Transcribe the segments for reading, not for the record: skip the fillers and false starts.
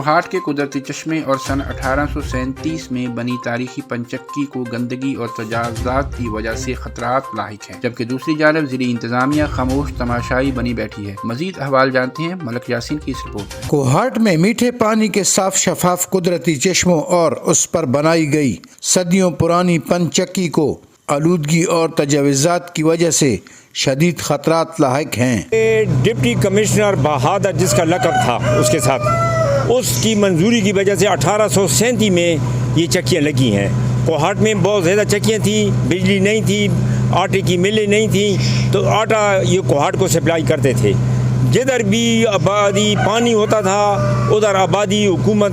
کوہاٹ کے قدرتی چشمے اور سن 1837 میں بنی تاریخی پنچکی کو گندگی اور تجاوزات کی وجہ سے خطرات لاحق ہیں، جبکہ دوسری جانب ضلعی انتظامیہ خاموش تماشائی بنی بیٹھی ہے۔ مزید احوال جانتے ہیں ملک یاسین کی اس رپورٹ میں۔ کوہاٹ میں میٹھے پانی کے صاف شفاف قدرتی چشموں اور اس پر بنائی گئی صدیوں پرانی پنچکی کو آلودگی اور تجاوزات کی وجہ سے شدید خطرات لاحق ہیں۔ ڈپٹی کمشنر بہادر جس کا لقب تھا اس کے ساتھ، اس کی منظوری کی وجہ سے 1837 میں یہ چکیاں لگی ہیں۔ کوہاٹ میں بہت زیادہ چکیاں تھیں، بجلی نہیں تھی، آٹے کی ملیں نہیں تھیں، تو آٹا یہ کوہاٹ کو سپلائی کرتے تھے۔ جدھر بھی آبادی پانی ہوتا تھا ادھر آبادی حکومت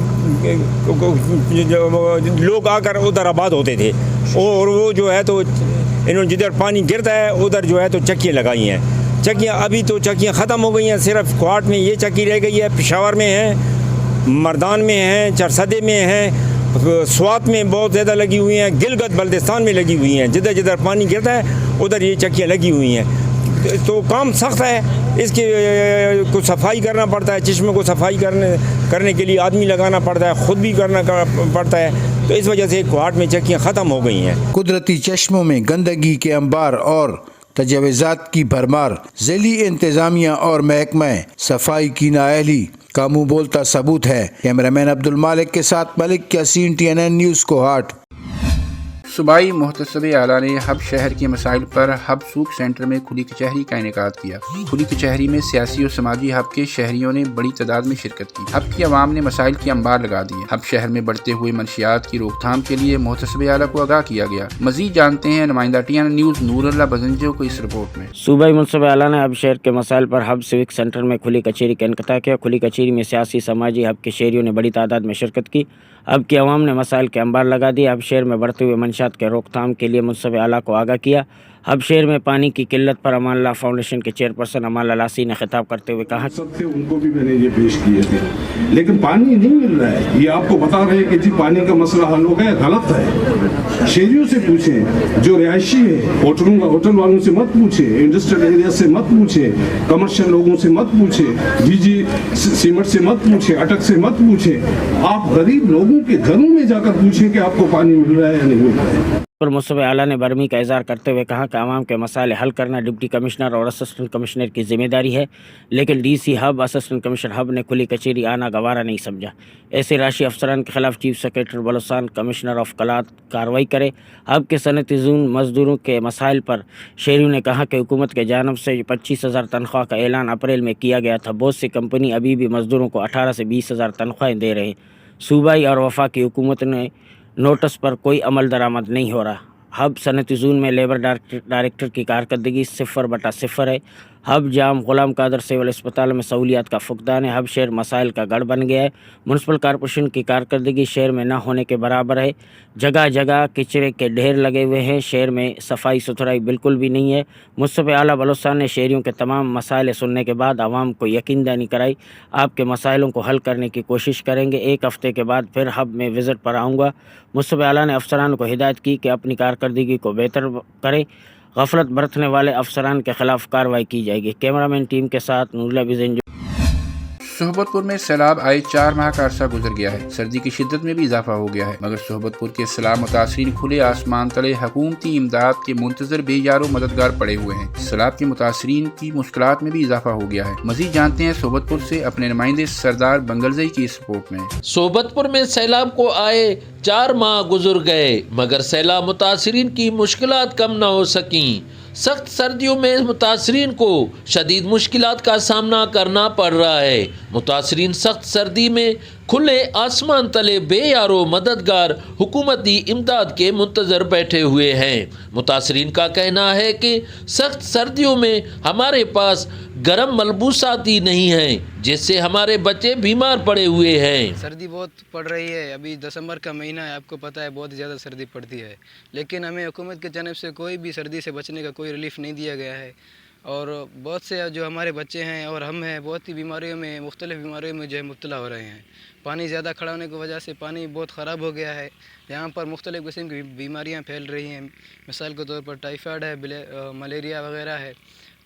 لوگ آ کر ادھر آباد ہوتے تھے، اور وہ جو ہے تو انہوں نے جدھر پانی گرتا ہے ادھر جو ہے تو چکیاں لگائی ہیں۔ چکیاں ابھی تو چکیاں ختم ہو گئی ہیں، صرف کوہاٹ میں یہ چکی رہ گئی ہے، پشاور میں ہیں، مردان میں ہیں، چرسدے میں ہیں، سوات میں بہت زیادہ لگی ہوئی ہیں، گلگت بلتستان میں لگی ہوئی ہیں۔ جدھر جدھر پانی گرتا ہے ادھر یہ چکیاں لگی ہوئی ہیں۔ تو کام سخت ہے، اس کے کو صفائی کرنا پڑتا ہے، چشمے کو صفائی کرنے کے لیے آدمی لگانا پڑتا ہے، خود بھی کرنا پڑتا ہے، تو اس وجہ سے کوہاٹ میں چکیاں ختم ہو گئی ہیں۔ قدرتی چشموں میں گندگی کے انبار اور تجاوزات کی بھرمار ضلعی انتظامیہ اور محکمہ صفائی کی نااہلی کا منہ بولتا ثبوت ہے۔ کیمرامین عبدالمالک کے ساتھ ملک یاسین، TNN نیوز، کوہاٹ۔ صوبائی محتسب اعلیٰ نے حب شہر کے مسائل پر حب سوک سینٹر میں کھلی کچہری کا انعقاد کیا۔ کھلی کچہری میں سیاسی اور سماجی حب کے شہریوں نے بڑی تعداد میں شرکت کی۔ حب کی عوام نے مسائل کے انبار لگا دیے۔ حب شہر میں بڑھتے ہوئے منشیات کی روک تھام کے لیے محتسب اعلیٰ کو آگاہ کیا گیا۔ مزید جانتے ہیں نمائندہ TNN نیوز نور اللہ بزنجو کو اس رپورٹ میں۔ صوبائی محتسب اعلیٰ نے حب شہر کے مسائل پر حب سوک سینٹر میں کھلی کچہری کا انعقاد کیا۔ کھلی کچہری میں سیاسی سماجی حب کے شہریوں نے بڑی تعداد میں شرکت کی۔ حب کی عوام نے مسائل کے انبار لگا دیے۔ حب شہر میں بڑھتے ہوئے منشیات کے روک تھام کے لیے محتسب اعلیٰ کو آگاہ کیا۔ حب شہر میں پانی کی قلت پر امان اللہ فاؤنڈیشن کے چیئرپرسن امان اللہ لاسی نے خطاب کرتے ہوئے کہا ان کو بھی میں نے یہ پیش کیے تھے، لیکن پانی نہیں مل رہا ہے۔ یہ آپ کو بتا رہے ہیں کہ جی پانی کا مسئلہ حل ہو گیا، غلط ہے۔ شہریوں سے پوچھیں، جو رہائشی ہے، ہوٹل والوں سے مت پوچھیں، انڈسٹریل ایریا سے مت پوچھیں، کمرشل لوگوں سے مت پوچھیں، جی سیمنٹ سے مت پوچھیں، اٹک سے مت پوچھیں۔ آپ غریب لوگوں کے گھروں میں جا کر پوچھیں کہ آپ کو پانی مل رہا ہے یا نہیں مل رہا ہے۔ پر محتسب اعلیٰ نے برہمی کا اظہار کرتے ہوئے کہا کہ عوام کے مسائل حل کرنا ڈپٹی کمشنر اور اسسٹنٹ کمشنر کی ذمہ داری ہے، لیکن DC حب اسسٹنٹ کمشنر حب نے کھلی کچہری آنا گوارا نہیں سمجھا۔ ایسے راشی افسران کے خلاف chief secretary Balochistan commissioner of Kalat کارروائی کرے۔ حب کے صنعتی زون مزدوروں کے مسائل پر شہریوں نے کہا کہ حکومت کی جانب سے 25,000 تنخواہ کا اعلان اپریل میں کیا گیا تھا۔ بہت سی کمپنی ابھی بھی مزدوروں کو 18 سے 20,000 تنخواہیں دے رہے ہیں۔ صوبائی اور وفاقی حکومت نے نوٹس پر کوئی عمل درآمد نہیں ہو رہا۔ حب صنعتی زون میں لیبر ڈائریکٹر کی کارکردگی 0/0 ہے۔ حب جام غلام قادر سول اسپتال میں سہولیات کا فقدان ہے۔ حب شہر مسائل کا گڑھ بن گیا ہے۔ میونسپل کارپوریشن کی کارکردگی شہر میں نہ ہونے کے برابر ہے۔ جگہ جگہ کچرے کے ڈھیر لگے ہوئے ہیں۔ شہر میں صفائی ستھرائی بالکل بھی نہیں ہے۔ محتسب اعلیٰ بلوچستان نے شہریوں کے تمام مسائل سننے کے بعد عوام کو یقین دہانی کرائی، آپ کے مسائلوں کو حل کرنے کی کوشش کریں گے۔ 1 ہفتے کے بعد پھر حب میں وزٹ پر آؤں گا۔ محتسب اعلیٰ نے افسران کو ہدایت کی کہ اپنی کارکردگی کو بہتر کریں۔ غفلت برتنے والے افسران کے خلاف کارروائی کی جائے گی۔ کیمرامین ٹیم کے ساتھ نور اللہ بزنجو۔ صحبت پور میں سیلاب آئے 4 ماہ کا عرصہ گزر گیا ہے۔ سردی کی شدت میں بھی اضافہ ہو گیا ہے، مگر صحبت پور کے سیلاب متاثرین کھلے آسمان تلے حکومتی امداد کے منتظر بے یارو مددگار پڑے ہوئے ہیں۔ سیلاب کے متاثرین کی مشکلات میں بھی اضافہ ہو گیا ہے۔ مزید جانتے ہیں صحبت پور سے اپنے نمائندے سردار بنگلزئی کی اس رپورٹ میں۔ صحبت پور میں سیلاب کو آئے 4 ماہ گزر گئے، مگر سیلاب متاثرین کی مشکلات کم نہ ہو سکیں۔ سخت سردیوں میں متاثرین کو شدید مشکلات کا سامنا کرنا پڑ رہا ہے۔ متاثرین سخت سردی میں کھلے آسمان تلے بے یارو مددگار حکومتی امداد کے منتظر بیٹھے ہوئے ہیں۔ متاثرین کا کہنا ہے کہ سخت سردیوں میں ہمارے پاس گرم ملبوسات ہی نہیں ہیں، جس سے ہمارے بچے بیمار پڑے ہوئے ہیں۔ سردی بہت پڑ رہی ہے، ابھی دسمبر کا مہینہ ہے، آپ کو پتہ ہے بہت زیادہ سردی پڑتی ہے، لیکن ہمیں حکومت کی جانب سے کوئی بھی سردی سے بچنے کا کوئی ریلیف نہیں دیا گیا ہے، اور بہت سے جو ہمارے بچے ہیں اور ہم ہیں بہت ہی بیماریوں میں، مختلف بیماریوں میں جو ہے مبتلا ہو رہے ہیں۔ پانی زیادہ کھڑا ہونے کی وجہ سے پانی بہت خراب ہو گیا ہے، یہاں پر مختلف قسم کی بیماریاں پھیل رہی ہیں، مثال کے طور پر ٹائیفائڈ ہے، ملیریا وغیرہ ہے،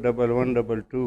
1122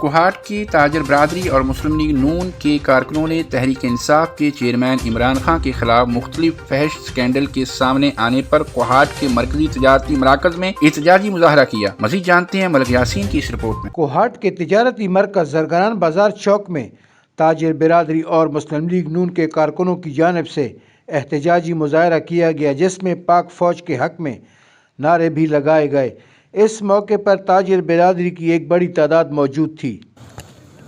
کوہاٹ کی تاجر برادری اور مسلم لیگ نون کے کارکنوں نے تحریک انصاف کے چیئرمین عمران خان کے خلاف مختلف فحش سکینڈل کے سامنے آنے پر کوہاٹ کے مرکزی تجارتی مراکز میں احتجاجی مظاہرہ کیا۔ مزید جانتے ہیں ملک یاسین کی اس رپورٹ میں۔ کوہاٹ کے تجارتی مرکز زرگران بازار چوک میں تاجر برادری اور مسلم لیگ نون کے کارکنوں کی جانب سے احتجاجی مظاہرہ کیا گیا، جس میں پاک فوج کے حق میں نعرے بھی لگائے گئے۔ اس موقع پر تاجر برادری کی ایک بڑی تعداد موجود تھی۔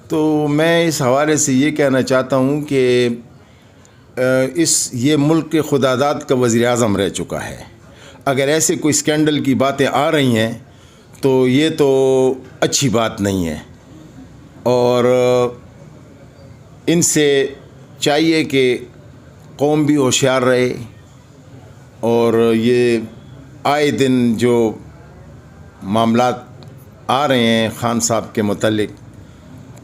تو میں اس حوالے سے یہ کہنا چاہتا ہوں کہ یہ ملک کے خداداد کا وزیر اعظم رہ چکا ہے۔ اگر ایسے کوئی اسکینڈل کی باتیں آ رہی ہیں تو یہ تو اچھی بات نہیں ہے، اور ان سے چاہیے کہ قوم بھی ہوشیار رہے، اور یہ آئے دن جو معاملات آ رہے ہیں خان صاحب کے متعلق،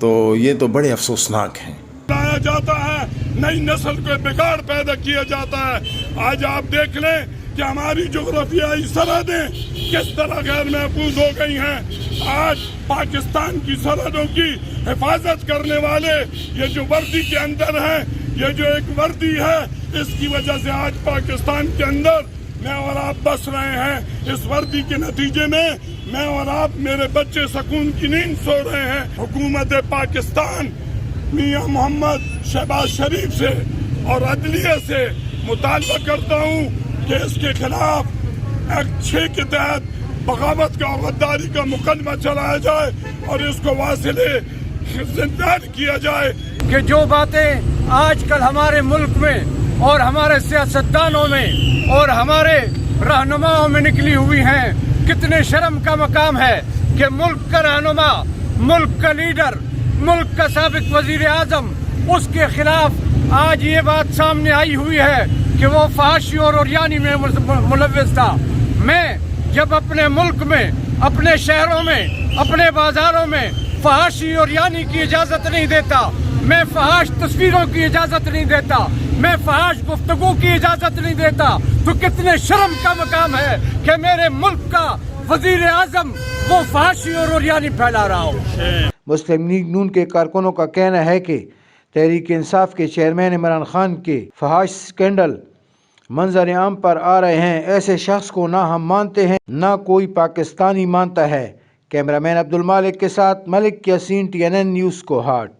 تو یہ تو بڑے افسوسناک ہیں۔ لایا جاتا ہے، نئی نسل کو بگاڑ پیدا کیا جاتا ہے۔ آج آپ دیکھ لیں کہ ہماری جغرافیائی سرحدیں کس طرح غیر محفوظ ہو گئی ہیں۔ آج پاکستان کی سرحدوں کی حفاظت کرنے والے یہ جو وردی کے اندر ہیں، یہ جو ایک وردی ہے، اس کی وجہ سے آج پاکستان کے اندر میں اور آپ بس رہے ہیں۔ اس وردی کے نتیجے میں میں اور آپ، میرے بچے سکون کی نیند سو رہے ہیں۔ حکومت پاکستان میاں محمد شہباز شریف سے اور عدلیہ سے مطالبہ کرتا ہوں کہ اس کے خلاف ایکٹ 6 کے تحت بغاوت کا اور غداری کا مقدمہ چلایا جائے اور اس کو واصل زندان کیا جائے۔ کہ جو باتیں آج کل ہمارے ملک میں اور ہمارے سیاستدانوں میں اور ہمارے رہنماؤں میں نکلی ہوئی ہیں، کتنے شرم کا مقام ہے کہ ملک کا رہنما، ملک کا لیڈر، ملک کا سابق وزیر اعظم، اس کے خلاف آج یہ بات سامنے آئی ہوئی ہے کہ وہ فحاشی اور عریانی میں ملوث تھا۔ میں جب اپنے ملک میں، اپنے شہروں میں، اپنے بازاروں میں فحاشی اور عریانی کی اجازت نہیں دیتا، میں فحاش تصویروں کی اجازت نہیں دیتا، میں فحاش گفتگو کی اجازت نہیں دیتا، تو کتنے شرم کا مقام ہے کہ میرے ملک کا وزیر اعظم وہ فحاشی اور عریانی پھیلا رہا ہو۔ مسلم لیگ نون کے کارکنوں کا کہنا ہے کہ تحریک انصاف کے چیئرمین عمران خان کے فحاش سکینڈل منظر عام پر آ رہے ہیں۔ ایسے شخص کو نہ ہم مانتے ہیں، نہ کوئی پاکستانی مانتا ہے۔ کیمرہ مین عبد المالک کے ساتھ ملک یاسین، TNN نیوز کوہاٹ۔